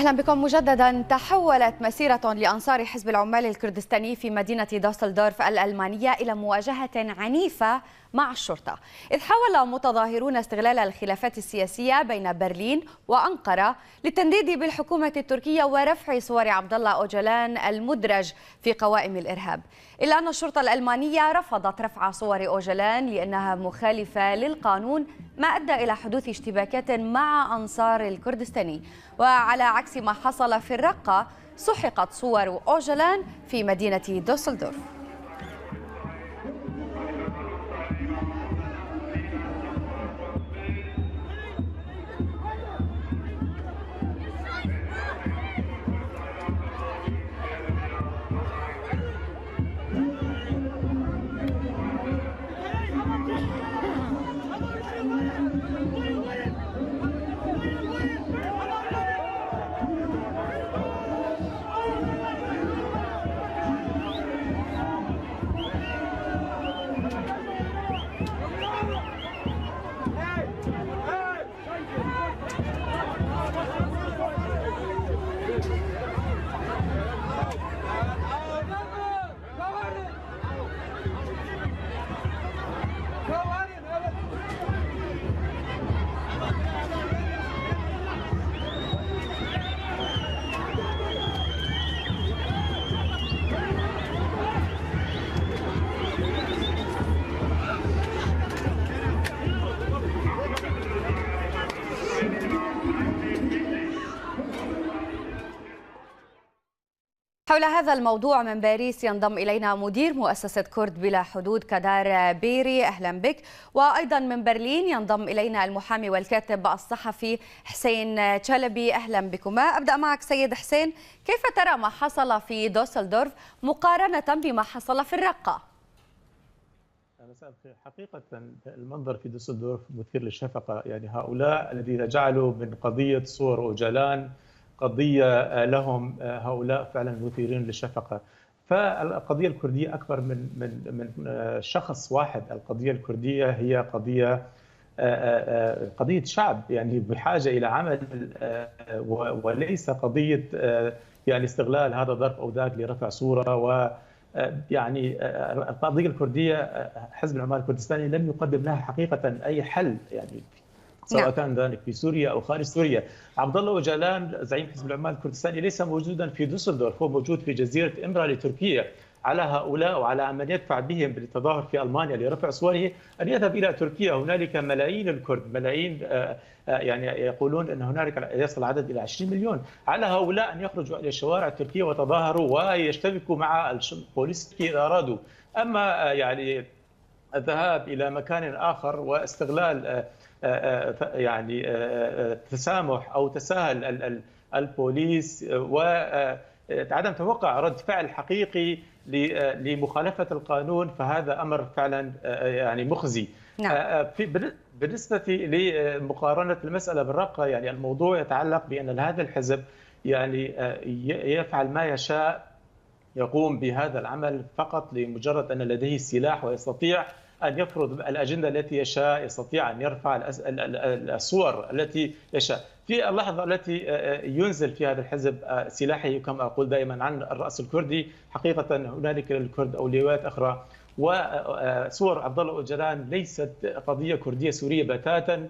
أهلا بكم مجددا. تحولت مسيرة لأنصار حزب العمال الكردستاني في مدينة دوسلدورف الألمانية إلى مواجهة عنيفة مع الشرطة، إذ حاول متظاهرون استغلال الخلافات السياسية بين برلين وأنقرة للتنديد بالحكومة التركية ورفع صور عبد الله أوجلان المدرج في قوائم الإرهاب، إلا أن الشرطة الألمانية رفضت رفع صور أوجلان لأنها مخالفة للقانون، ما أدى إلى حدوث اشتباكات مع أنصار الكردستاني. وعلى عكس ما حصل في الرقة، سحقت صور أوجلان في مدينة دوسلدورف. حول هذا الموضوع من باريس ينضم إلينا مدير مؤسسة كرد بلا حدود كدار بيري، أهلا بك. وأيضا من برلين ينضم إلينا المحامي والكاتب الصحفي حسين شلبي، أهلا بكما. أبدأ معك سيد حسين، كيف ترى ما حصل في دوسلدورف مقارنة بما حصل في الرقة؟ مساء الخير. حقيقة المنظر في دوسلدورف مثير للشفقة، يعني هؤلاء الذين جعلوا من قضية صور أوجلان قضية لهم، هؤلاء فعلا مثيرين للشفقة. فالقضية الكردية أكبر من شخص واحد. القضية الكردية هي قضية شعب، يعني بحاجة إلى عمل، وليس قضية يعني استغلال هذا الظرف أو ذاك لرفع صورة. و يعني القضية الكردية حزب العمال الكردستاني لم يقدم لها حقيقة أي حل، يعني سواء كان ذلك في سوريا او خارج سوريا. عبد الله أوجلان زعيم حزب العمال الكردستاني ليس موجودا في دوسلدورف، هو موجود في جزيره امرالي تركيا. على هؤلاء وعلى من يدفع بهم للتظاهر في المانيا لرفع صوره ان يذهب الى تركيا. هنالك ملايين الكرد، ملايين، يعني يقولون ان هنالك يصل العدد الى 20 مليون. على هؤلاء ان يخرجوا الى الشوارع التركيه ويتظاهروا ويشتبكوا مع البوليس اذا ارادوا. اما يعني الذهاب الى مكان اخر واستغلال يعني تسامح او تساهل البوليس وعدم توقع رد فعل حقيقي لمخالفه القانون، فهذا امر فعلا يعني مخزي. نعم. بالنسبه لمقارنه المساله بالرقه، يعني الموضوع يتعلق بان هذا الحزب يعني يفعل ما يشاء، يقوم بهذا العمل فقط لمجرد ان لديه السلاح ويستطيع أن يفرض الأجندة التي يشاء، يستطيع أن يرفع الصور التي يشاء. في اللحظة التي ينزل في هذا الحزب سلاحه كما أقول دائما عن الرأس الكردي، حقيقة هنالك للكرد أولويات أخرى، وصور عبد الله أوجلان ليست قضية كردية سورية بتاتا،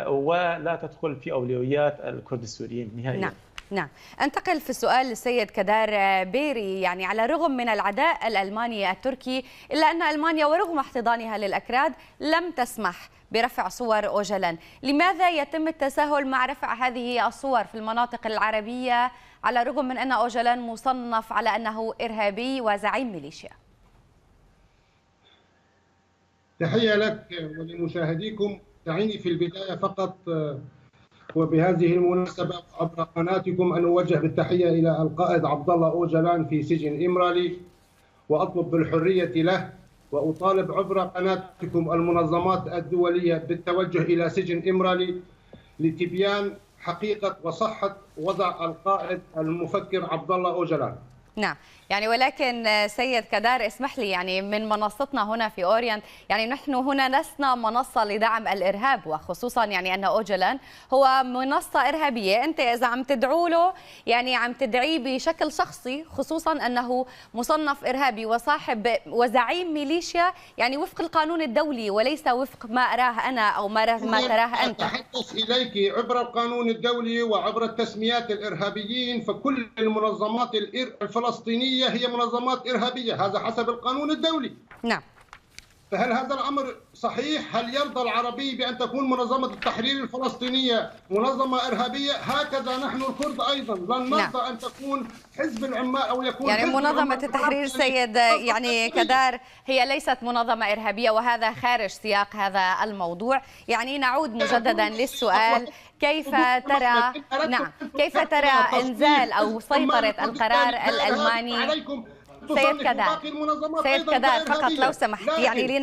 ولا تدخل في أولويات الكرد السوريين نهائيا. نعم. نعم، انتقل في السؤال للسيد كدار بيري. يعني على الرغم من العداء الألماني التركي، إلا أن ألمانيا ورغم احتضانها للأكراد لم تسمح برفع صور أوجلان. لماذا يتم التساهل مع رفع هذه الصور في المناطق العربية على الرغم من أن أوجلان مصنف على أنه إرهابي وزعيم ميليشيا؟ تحية لك ولمشاهديكم. دعيني في البداية فقط وبهذه المناسبة عبر قناتكم أن أوجه بالتحية إلى القائد عبد الله أوجلان في سجن إمرالي، وأطلب بالحرية له، وأطالب عبر قناتكم المنظمات الدولية بالتوجه إلى سجن إمرالي لتبيان حقيقة وصحة وضع القائد المفكر عبد الله أوجلان. نعم، يعني ولكن سيد كدار اسمح لي، يعني من منصتنا هنا في أورينت، يعني نحن هنا لسنا منصة لدعم الإرهاب، وخصوصا يعني أن أوجلان هو منصة إرهابية. أنت إذا عم تدعو له يعني عم تدعيه بشكل شخصي، خصوصا أنه مصنف إرهابي وصاحب وزعيم ميليشيا يعني وفق القانون الدولي وليس وفق ما أراه أنا أو ما تراه أنت. أتحدث إليك عبر القانون الدولي وعبر التسميات الإرهابيين، فكل المنظمات الفلسطينية هي منظمات إرهابية، هذا حسب القانون الدولي. نعم. فهل هذا الأمر صحيح؟ هل يرضى العربي بأن تكون منظمة التحرير الفلسطينية منظمة إرهابية؟ هكذا نحن الكرد أيضا لن نرضى أن تكون حزب العمال أو يكون يعني منظمة التحرير سيد يعني كدار هي ليست منظمة إرهابية، وهذا خارج سياق هذا الموضوع. يعني نعود مجددا للسؤال، كيف ترى كيف ترى إنزال أو سيطرة القرار الألماني؟ سيد كدار فقط لو سمحت، يعني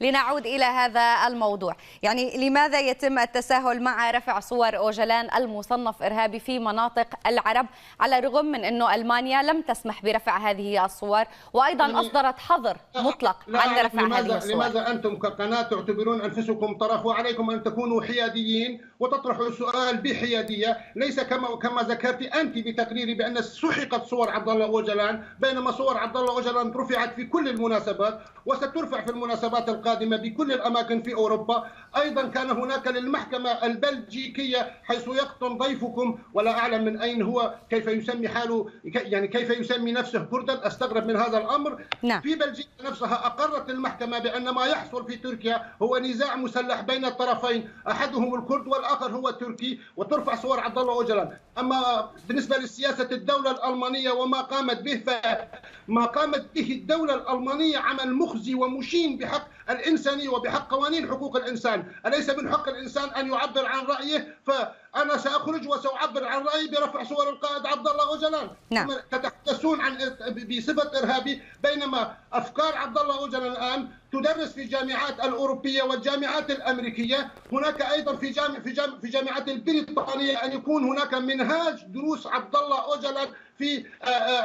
لنعود إلى هذا الموضوع. يعني لماذا يتم التساهل مع رفع صور أوجلان المصنف إرهابي في مناطق العرب، على الرغم من أنه ألمانيا لم تسمح برفع هذه الصور وأيضا أصدرت حظر مطلق عن رفع هذه الصور؟ لماذا أنتم كقناة تعتبرون أنفسكم طرف؟ وعليكم أن تكونوا حياديين وتطرحوا السؤال بحيادية، ليس كما ذكرت أنت بتقريري بأن سحقت صور عبد الله أوجلان، بينما صور عبد الله أوجلان رفعت في كل المناسبات وسترفع في المناسبات القادمة بكل الأماكن في أوروبا. أيضا كان هناك للمحكمة البلجيكية حيث يقطن ضيفكم ولا أعلم من أين هو، كيف يسمي حاله، يعني كيف يسمي نفسه كردا، أستغرب من هذا الأمر. نعم. في بلجيكا نفسها أقرت المحكمة بأن ما يحصل في تركيا هو نزاع مسلح بين الطرفين، أحدهم الكرد والآخر هو التركي، وترفع صور عبد الله أوجلان. أما بالنسبة لسياسة الدولة الألمانية وما قامت به، فما قامت به الدولة الألمانية عمل مخزي ومشين بحق الإنسانية وبحق قوانين حقوق الإنسان. أليس من حق الإنسان أن يعبر عن رأيه؟ فأنا سأخرج وسأعبر عن رأيي برفع صور القائد عبد الله أوجلان. نعم. تتحدثون عن بصفة إرهابي، بينما أفكار عبد الله أوجلان الآن تدرس في الجامعات الأوروبية والجامعات الأمريكية. هناك أيضا في جامعات البريطانية أن يكون هناك منهاج دروس عبد الله أوجلان في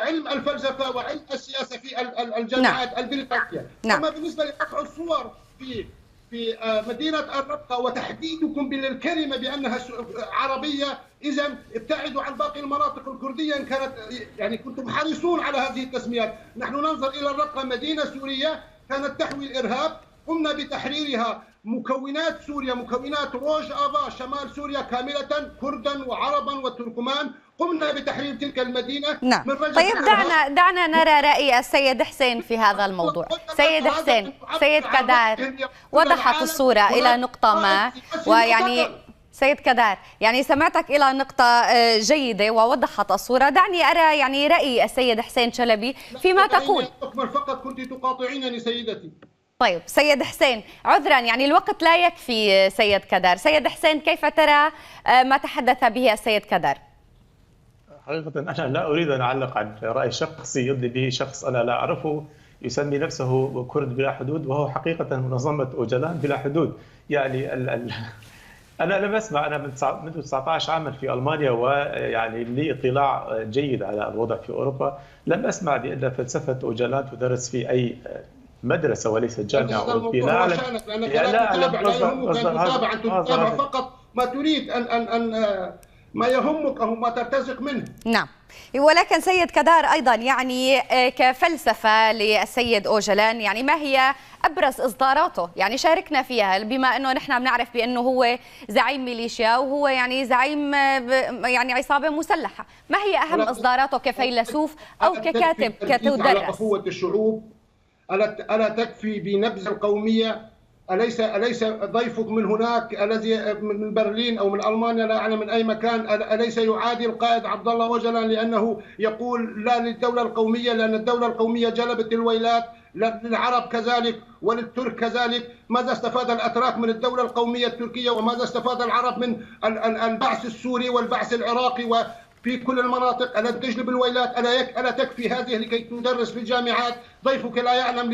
علم الفلسفة وعلم السياسة في الجامعات البريطانية. أما بالنسبة لرفع الصور في مدينة الرقة وتحديدكم بالكلمة بأنها عربية، إذا ابتعدوا عن باقي المناطق الكردية إن كانت، يعني كنتم حريصون على هذه التسميات. نحن ننظر إلى الرقة مدينة سورية كانت تحوي الإرهاب، قمنا بتحريرها. مكونات سوريا، مكونات روج آفا شمال سوريا كاملة، كردا وعربا وتركمان، قمنا بتحرير تلك المدينة. نعم. طيب دعنا نرى رأي السيد حسين في هذا الموضوع. سيد حسين، سيد كدار وضحت الصورة إلى نقطة ما، ويعني سيد كدار يعني سمعتك إلى نقطة جيدة ووضحت الصورة. دعني أرى يعني رأي السيد حسين شلبي فيما تقول. فقط كنت تقاطعينني سيدتي. طيب سيد حسين، عذرا يعني الوقت لا يكفي سيد كدار. سيد حسين، كيف ترى ما تحدث به السيد كدار؟ حقيقة أنا لا أريد أن أعلق عن رأي شخصي يدلي به شخص أنا لا أعرفه يسمي نفسه كرد بلا حدود، وهو حقيقة منظمة أوجلان بلا حدود. يعني أنا لم أسمع، أنا منذ 19 عاما في ألمانيا ويعني لي اطلاع جيد على الوضع في أوروبا، لم أسمع بأن فلسفة أوجلان تدرس في أي مدرسة وليست جامعة أوروبية. لا أعلم، لا تتابع فقط ما تريد أن ما يهمك أو ما ترتزق منه. نعم. ولكن سيد كدار أيضا يعني كفلسفة للسيد أوجلان، يعني ما هي أبرز إصداراته؟ يعني شاركنا فيها، بما أنه نحن بنعرف بأنه هو زعيم ميليشيا وهو يعني زعيم يعني عصابة مسلحة. ما هي أهم إصداراته كفيلسوف أو ككاتب كتدرس؟ على قوة الشعوب، ألا تكفي بنبذ القومية؟ أليس ضيفك من هناك الذي من برلين أو من ألمانيا لا أعلم من أي مكان، أليس يعادي القائد عبد الله أوجلان لأنه يقول لا للدولة القومية، لأن الدولة القومية جلبت الويلات، للعرب كذلك وللترك كذلك؟ ماذا استفاد الأتراك من الدولة القومية التركية، وماذا استفاد العرب من البعث السوري والبعث العراقي في كل المناطق؟ ألا تجلب الويلات؟ ألا تكفي هذه لكي تدرس في الجامعات؟ ضيفك لا يعلم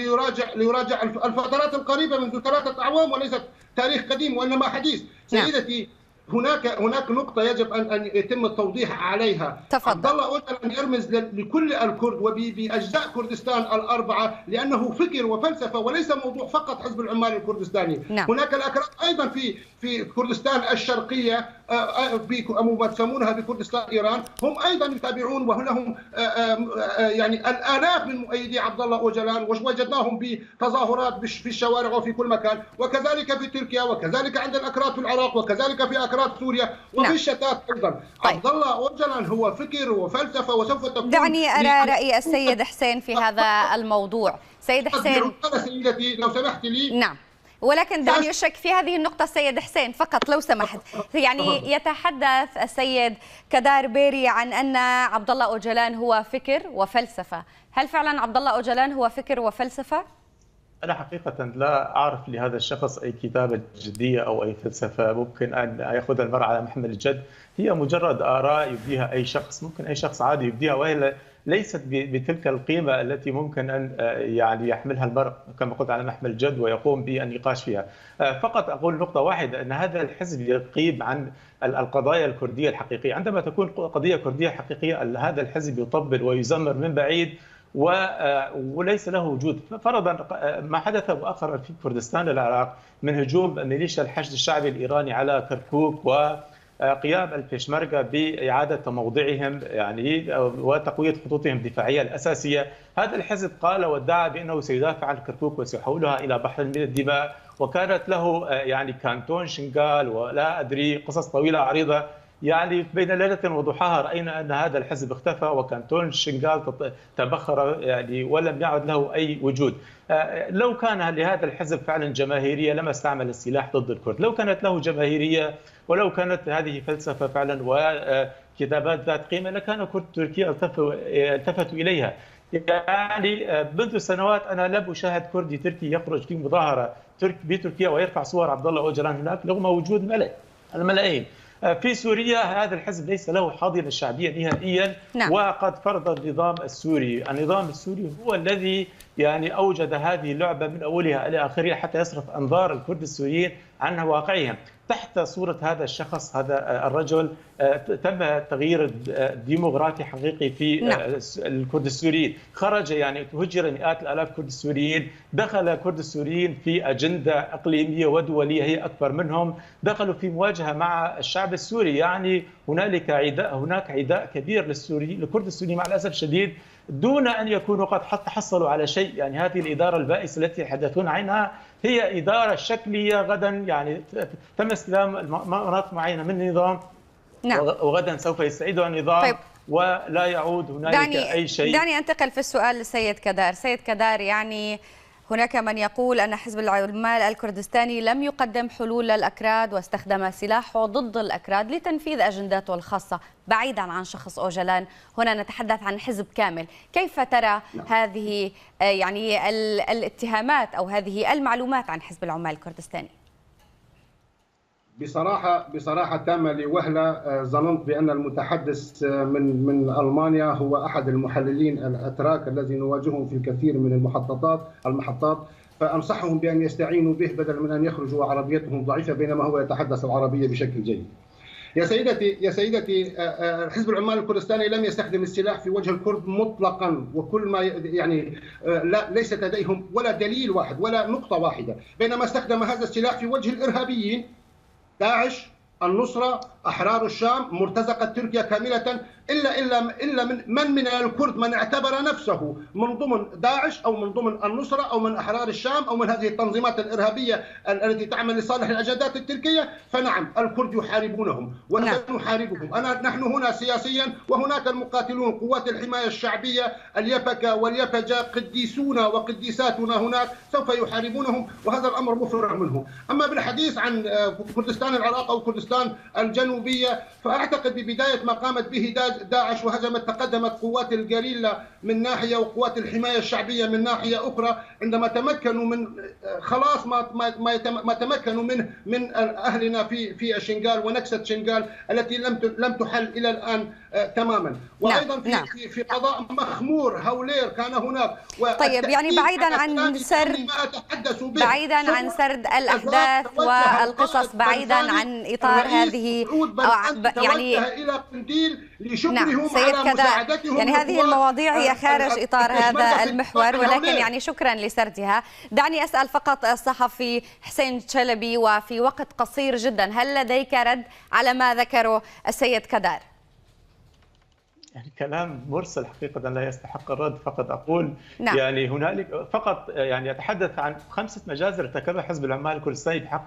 ليراجع الفترات القريبة منذ 3 أعوام، وليست تاريخ قديم وإنما حديث. سيدتي، هناك نقطة يجب أن يتم التوضيح عليها. تفضل. عبد الله أوجلان يرمز لكل الكرد وبأجزاء كردستان الأربعة لأنه فكر وفلسفة وليس موضوع فقط حزب العمال الكردستاني. نعم. هناك الأكراد أيضا في كردستان الشرقية ما تسمونها بكردستان إيران، هم أيضا يتابعون ولهم يعني الآلاف من مؤيدي عبد الله أوجلان، وجدناهم بتظاهرات في الشوارع وفي كل مكان، وكذلك في تركيا، وكذلك عند الأكراد في العراق، وكذلك في أكراد سوريا وفي الشتات أيضا. طيب. عبد الله أوجلان هو فكر وفلسفة وسوف تكون. دعني أرى رأي السيد حسين في هذا الموضوع. سيد حسين. سيدتي لو سمحت لي. نعم، ولكن دعني أشك في هذه النقطة السيد حسين فقط لو سمحت. يعني يتحدث السيد كدار بيري عن أن عبد الله أوجلان هو فكر وفلسفة، هل فعلا عبد الله أوجلان هو فكر وفلسفة؟ أنا حقيقة لا أعرف لهذا الشخص أي كتابة جدية أو أي فلسفة ممكن أن يأخذ المرء على محمل الجد. هي مجرد آراء يبديها أي شخص، ممكن أي شخص عادي يبديها، وهي ليست بتلك القيمة التي ممكن أن يعني يحملها المرء كما قلت على محمل الجد ويقوم بالنقاش فيها. فقط أقول نقطة واحدة، أن هذا الحزب يغيب عن القضايا الكردية الحقيقية. عندما تكون قضية كردية حقيقية هذا الحزب يطبل ويزمر من بعيد وليس له وجود. فرضا ما حدث مؤخرا في كردستان العراق من هجوم ميليشيا الحشد الشعبي الإيراني على كركوك وقيام البيشمركة بإعادة موضعهم يعني وتقوية خطوطهم الدفاعية الأساسية، هذا الحزب قال وادعى بأنه سيدافع عن كركوك وسيحولها إلى بحر من الدماء، وكانت له يعني كانتون شنغال ولا أدري قصص طويلة عريضة. يعني بين ليلة وضحاها رأينا أن هذا الحزب اختفى وكانتون شنغال تبخر يعني ولم يعد له أي وجود. لو كان لهذا الحزب فعلا جماهيرية لما استعمل السلاح ضد الكرد. لو كانت له جماهيرية ولو كانت هذه فلسفة فعلا وكتابات ذات قيمة لكان كرد تركيا التفتوا إليها. يعني منذ سنوات أنا لم أشاهد كردي تركي يخرج في مظاهرة بتركيا ويرفع صور عبد الله أوجلان هناك رغم وجود الملايين. في سوريا هذا الحزب ليس له حاضنة شعبية نهائيا. نعم. وقد فرض النظام السوري هو الذي يعني أوجد هذه اللعبة من أولها إلى آخرها حتى يصرف أنظار الكرد السوريين عن واقعهم. تحت صورة هذا الشخص هذا الرجل تم تغيير ديموغرافي حقيقي في الكرد السوريين. خرج يعني هجر مئات الآلاف كرد السوريين، دخل كرد السوريين في أجندة إقليمية ودولية هي أكبر منهم، دخلوا في مواجهة مع الشعب السوري. يعني هناك عداء كبير للكرد السوريين مع الأسف الشديد دون أن يكونوا قد حصلوا على شيء. يعني هذه الإدارة البائسة التي يتحدثون عنها هي إدارة شكلية، غدا يعني تم استلام مناطق معينة من النظام. نعم. وغدا سوف يستعيدها النظام. طيب. ولا يعود هنالك أي شيء. دعني أنتقل في السؤال للسيد كدار. سيد كدار، يعني هناك من يقول أن حزب العمال الكردستاني لم يقدم حلول للأكراد واستخدم سلاحه ضد الأكراد لتنفيذ أجنداته الخاصة بعيدا عن شخص أوجلان. هنا نتحدث عن حزب كامل. كيف ترى هذه يعني الاتهامات أو هذه المعلومات عن حزب العمال الكردستاني؟ بصراحة تامة لوهلة ظننت بأن المتحدث من ألمانيا هو أحد المحللين الأتراك الذي نواجههم في الكثير من المحطات، فأنصحهم بأن يستعينوا به بدل من أن يخرجوا عربيتهم ضعيفة بينما هو يتحدث العربية بشكل جيد. يا سيدتي حزب العمال الكردستاني لم يستخدم السلاح في وجه الكرد مطلقا، وكل ما يعني ليست لديهم ولا دليل واحد ولا نقطة واحدة، بينما استخدم هذا السلاح في وجه الإرهابيين داعش، النصرة، أحرار الشام، مرتزقة تركيا كاملة، إلا من الكرد من اعتبر نفسه من ضمن داعش أو من ضمن النصرة أو من أحرار الشام أو من هذه التنظيمات الإرهابية التي تعمل لصالح الأجندات التركية، فنعم الكرد يحاربونهم ونحاربهم. نحن هنا سياسيا وهناك المقاتلون قوات الحماية الشعبية اليبكة واليبجة قديسونا وقديساتنا هناك سوف يحاربونهم، وهذا الأمر مفرغ منه. أما بالحديث عن كردستان العراق أو كردستان الجنوب الجنوبية، فأعتقد ببداية ما قامت به داعش وهزمت تقدمت قوات الجريلا من ناحية وقوات الحماية الشعبية من ناحية أخرى، عندما تمكنوا من خلاص ما تمكنوا من أهلنا في شنغال ونكسة شنغال التي لم تحل إلى الآن تماما. وأيضا في قضاء مخمور هولير كان هناك. طيب يعني بعيدا عن سرد الأحداث والقصص، بعيدا عن إطار هذه يعني إلى قنديل لشكرهم سيد على مساعدتهم. يعني هذه المواضيع هي خارج إطار هذا المحور، ولكن يعني شكرا لسردها. دعني أسأل فقط الصحفي حسين تشلبي، وفي وقت قصير جدا، هل لديك رد على ما ذكره السيد كدار؟ يعني كلام مرسل حقيقة لا يستحق الرد. فقط أقول يعني هنالك فقط يعني يتحدث عن 5 مجازر ارتكبها حزب العمال الكردستاني بحق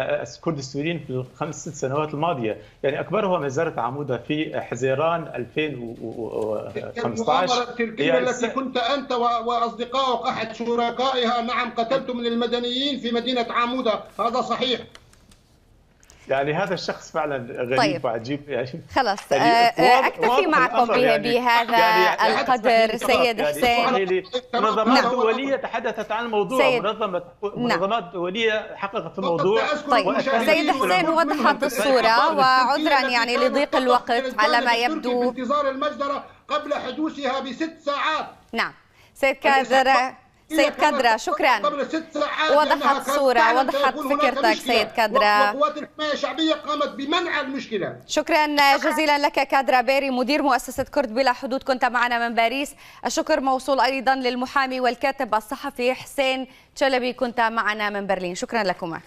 الكرد السوريين في الخمس 6 سنوات الماضية. يعني أكبرها مجزرة عمودة في حزيران 2015. تلك التي كنت أنت وأصدقائك أحد شركائها. نعم، قتلتم من المدنيين في مدينة عمودة، هذا صحيح. يعني هذا الشخص فعلا غريب وعجيب. يعني خلاص أكتفي معكم بهذا القدر سيد حسين. منظمات دولية تحدثت عن الموضوع، منظمات دولية حققت في الموضوع. طيب سيد حسين، وضحت الصورة، وعذرا يعني لضيق الوقت على ما يبدو بانتظار المجزرة قبل حدوثها ب6 ساعات. نعم سيد كدرة شكرا. وضحت الصورة، وضحت فكرتك سيد كدرة. وقوات الحماية الشعبية قامت بمنع المشكلة. شكرا جزيلا لك كدرة بيري، مدير مؤسسة كرد بلا حدود، كنت معنا من باريس. الشكر موصول أيضا للمحامي والكاتب الصحفي حسين تشلبي، كنت معنا من برلين. شكرا لكما.